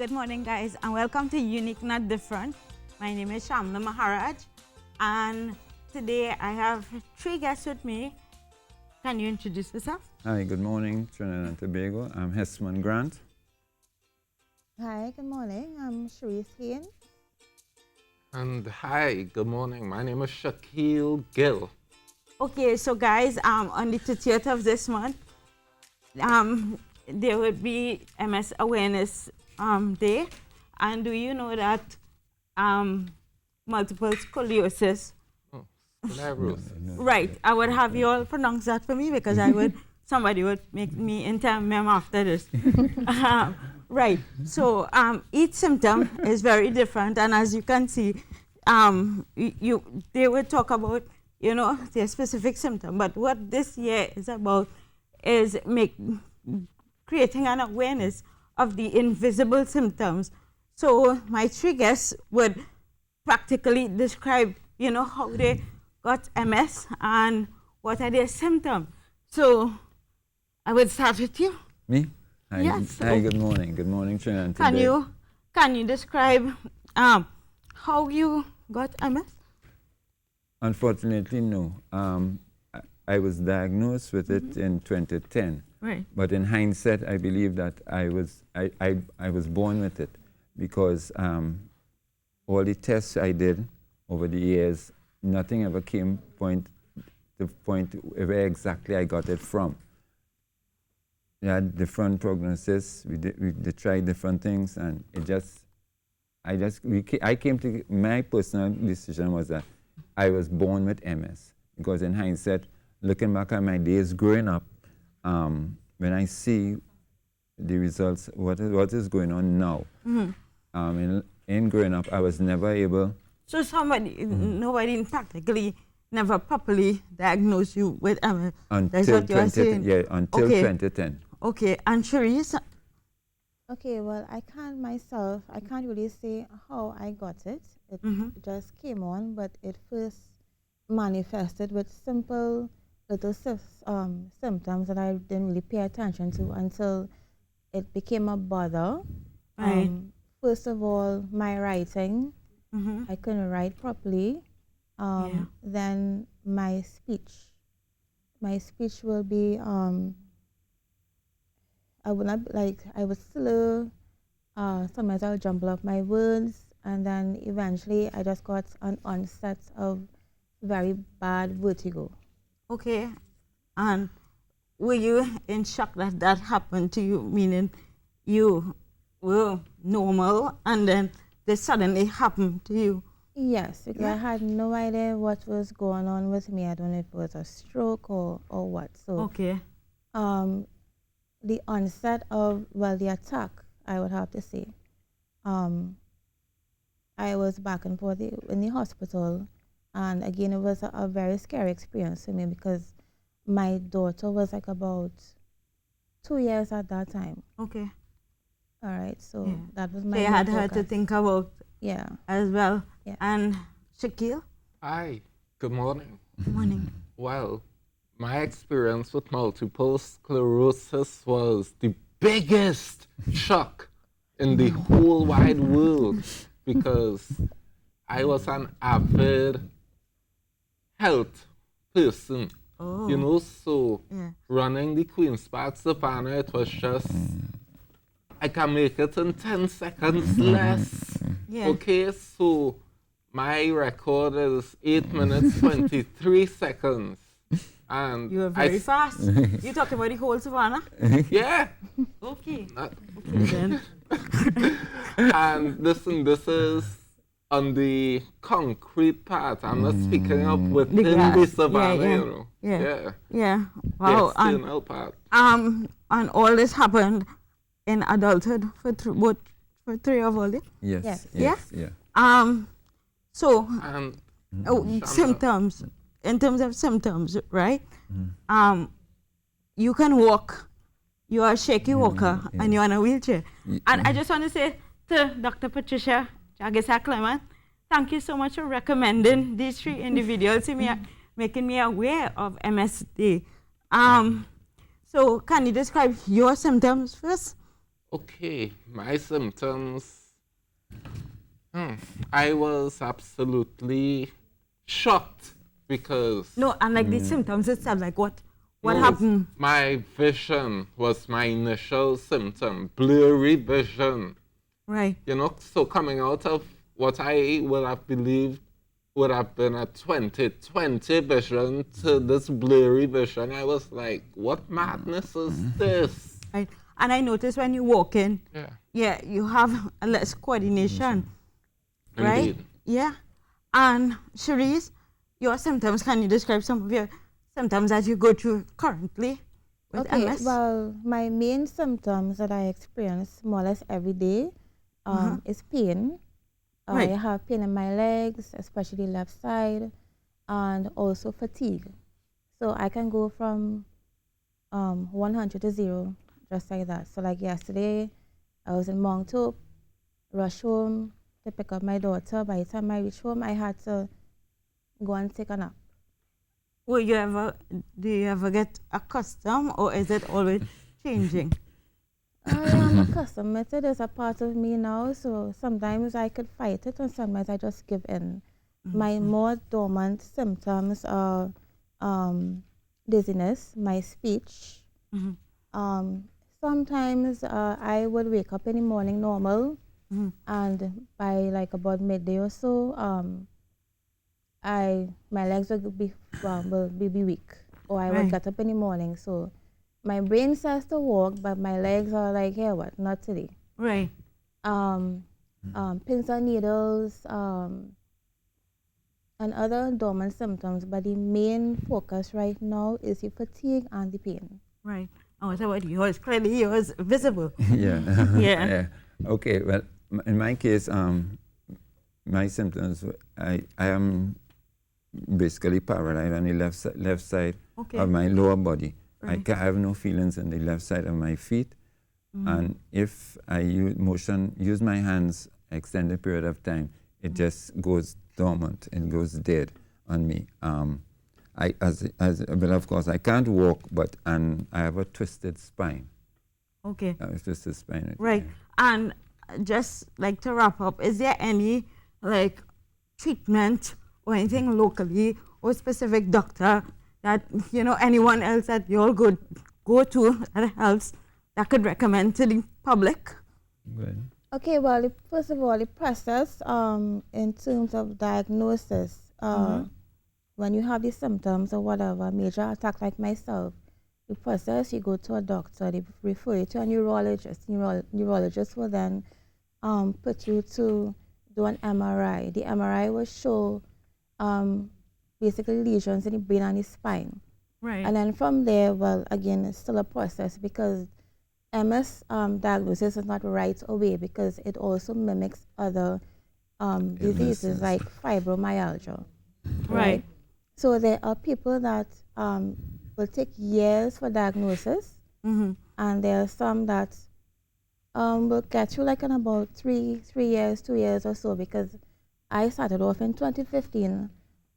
Good morning, guys, and welcome to Unique Not Different. My name is Shamla Maharaj, and today I have three guests with me. Can you introduce yourself? Hi, good morning, Trinidad and Tobago. I'm Hesman Grant. Hi, good morning. I'm Cherise Hain. And hi, good morning. My name is Shaquille Gill. Okay, so guys, on the 30th of this month, there will be MS Awareness Day. And do you know that multiple sclerosis? Sclerosis. Right, I would have you all pronounce that for me because somebody would make me mem after this. Right, so each symptom is very different, and as you can see, they will talk about, their specific symptom, but what this year is about is creating an awareness of the invisible symptoms. So my three guests would practically describe, how they got MS and what are their symptoms. So I would start with you. Me? Hi, Yes. Hi, good morning. Good morning, Trinidad and Tobago. Can you describe how you got MS? Unfortunately, no. I was diagnosed with it in 2010. Right. But in hindsight, I believe that I was born with it because all the tests I did over the years, nothing ever came to the point where exactly I got it from. We had different prognosis. We tried different things, and I came to my personal decision was that I was born with MS, because in hindsight, looking back at my days growing up, when I see the results, what is going on now, in growing up, I was never able. So nobody practically never properly diagnosed you with MS. That's Until what you are saying? until Okay. 2010. Okay, and Cherise? Okay, well, I can't really say how I got it. It just came on, but it first manifested with simple little symptoms that I didn't really pay attention to until it became a bother. Right. First of all, my writing, I couldn't write properly. Then my speech will be, I was slow. Sometimes I'll jumble up my words, and then eventually I just got an onset of very bad vertigo. Okay, and were you in shock that that happened to you, meaning you were normal and then this suddenly happened to you? Yes, because I had no idea what was going on with me. I don't know if it was a stroke or what. So, Okay. The onset of, the attack, I would have to say, I was back and forth in the hospital. And again, it was a very scary experience for me because my daughter was like about 2 years at that time. Okay. All right, so that was my So you had her to think about as well. Yeah. And Shaquille? Hi, good morning. Good morning. Well, my experience with multiple sclerosis was the biggest shock in the whole wide world because I was an avid health person. Oh. So running the Queen's Park Savannah, it was just, I can make it in 10 seconds less. Yeah. Okay, so my record is 8 minutes, 23 seconds. And You were very fast. You talking about the whole Savannah? Yeah. Okay. Uh, Okay then. And this is on the concrete part. I'm not speaking of within the grass. savannah, Yeah. you know. Yeah. Yeah. Wow. The external part. And all this happened in adulthood for three of all it? Yes. Yes. Yeah. So And symptoms, in terms of symptoms, right? You can walk. You are a shaky walker and you're in a wheelchair. And I just want to say to Dr. Patricia Jagisa Clement, thank you so much for recommending these three individuals to me, making me aware of MSD. So can you describe your symptoms first? Okay, my symptoms. I was absolutely shocked because No, and like the symptoms itself, like what no, happened? my vision was my initial symptom, blurry vision. Right. You know, so coming out of what I would have believed would have been a 20/20 vision to this blurry vision, I was like, what madness is this? Right. And I noticed when you walk in, Yeah. you have a less coordination. Right? Indeed. Yeah. And Cherise, your symptoms, can you describe some of your symptoms that you go through currently with Okay, MS? well, my main symptoms that I experience more or less every day is pain. Right. I have pain in my legs, especially left side, and also fatigue. So I can go from 100 to 0 just like that. So like yesterday, I was in Moncton, rush home to pick up my daughter. By the time I reached home, I had to go and take a nap. Do you ever get accustomed, or is it always changing? I am accustomed to it. It's a part of me now. So sometimes I could fight it, and sometimes I just give in. My more dormant symptoms are dizziness, my speech. Sometimes I would wake up in the morning normal, and by like about midday or so, my legs will be weak, or I would get up in the morning. So my brain says to walk, but my legs are like, hey, what? Not today. Right. Pins and needles, and other dormant symptoms, but the main focus right now is the fatigue and the pain. Right. Oh, what about yours? Clearly yours visible. Yeah. Yeah. Okay. Well, in my case, my symptoms, I am basically paralyzed on the left side of my lower body. Right. I have no feelings in the left side of my feet, and if I use my hands extended period of time, it just goes dormant. It goes dead on me. Well, of course, I can't walk, and I have a twisted spine. Okay. A twisted spine. Right. And just like to wrap up, is there any like treatment or anything locally or specific doctor that anyone else that you all could go to that helps that could recommend to the public? Good. Okay, well, first of all, the process in terms of diagnosis, when you have the symptoms or whatever, major attack like myself, the process, you go to a doctor, they refer you to a neurologist. Neurologist will then put you to do an MRI. The MRI will show basically lesions in the brain and the spine. Right. And then from there, well, again, it's still a process because MS diagnosis is not right away because it also mimics other diseases like fibromyalgia. Right. So there are people that will take years for diagnosis, and there are some that will get you like in about 3 years, 2 years or so, because I started off in 2015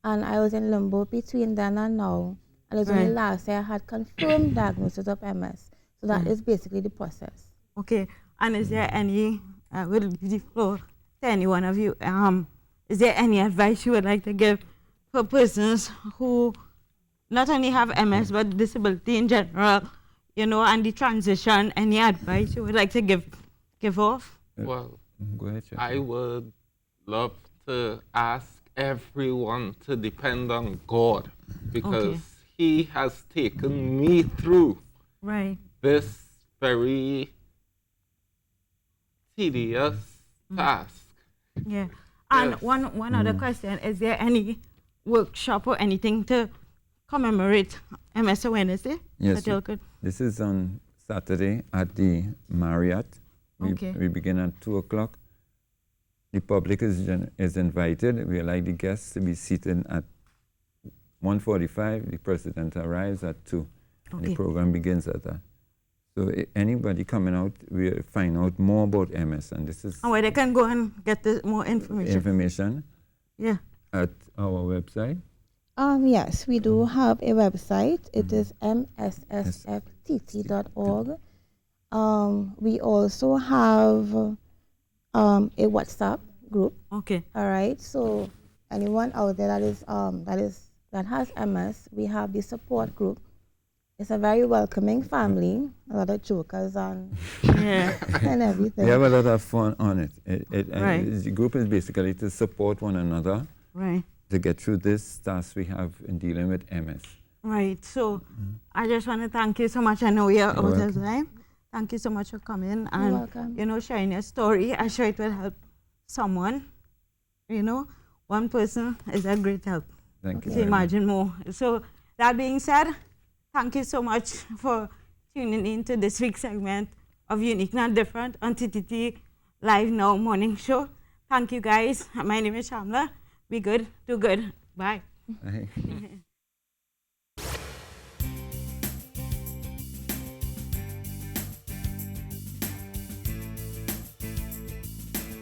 and I was in limbo between then and now. And it's only last year I had confirmed diagnosis of MS. So that is basically the process. Okay. And is there any, will give the floor to any one of you, is there any advice you would like to give for persons who not only have MS but disability in general, and the transition, any advice you would like to give off? Well, Go ahead, Chuck. I would love to ask everyone to depend on God because He has taken me through Right. this very tedious task. Yeah. And Yes. one other question, is there any workshop or anything to commemorate MS Awareness Day? Yes. That you all could? This is on Saturday at the Marriott. We begin at 2:00. The public is invited. We like the guests to be seated at 1:45. The president arrives at 2:00. The program begins at that. So anybody coming out, we find out more about MS, and this is Where they can go and get more information. Yeah. at our website. Yes, we do have a website. It is mssftt.org. We also have a WhatsApp group. Okay. All right. So anyone out there that has MS, we have the support group. It's a very welcoming family. A lot of jokers and Yeah. and everything. We have a lot of fun on it. Right. The group is basically to support one another Right. to get through this task we have in dealing with MS. Right. So I just want to thank you so much. I know you're out of welcome. time. Thank you so much for coming and welcome. sharing your story. I'm sure it will help someone. One person is a great help. Thank you. To very much. imagine more. So that being said, thank you so much for tuning in to this week's segment of Unique and Different on TTT Live Now Morning Show. Thank you guys. My name is Shamla. Be good, do good. Bye. Bye.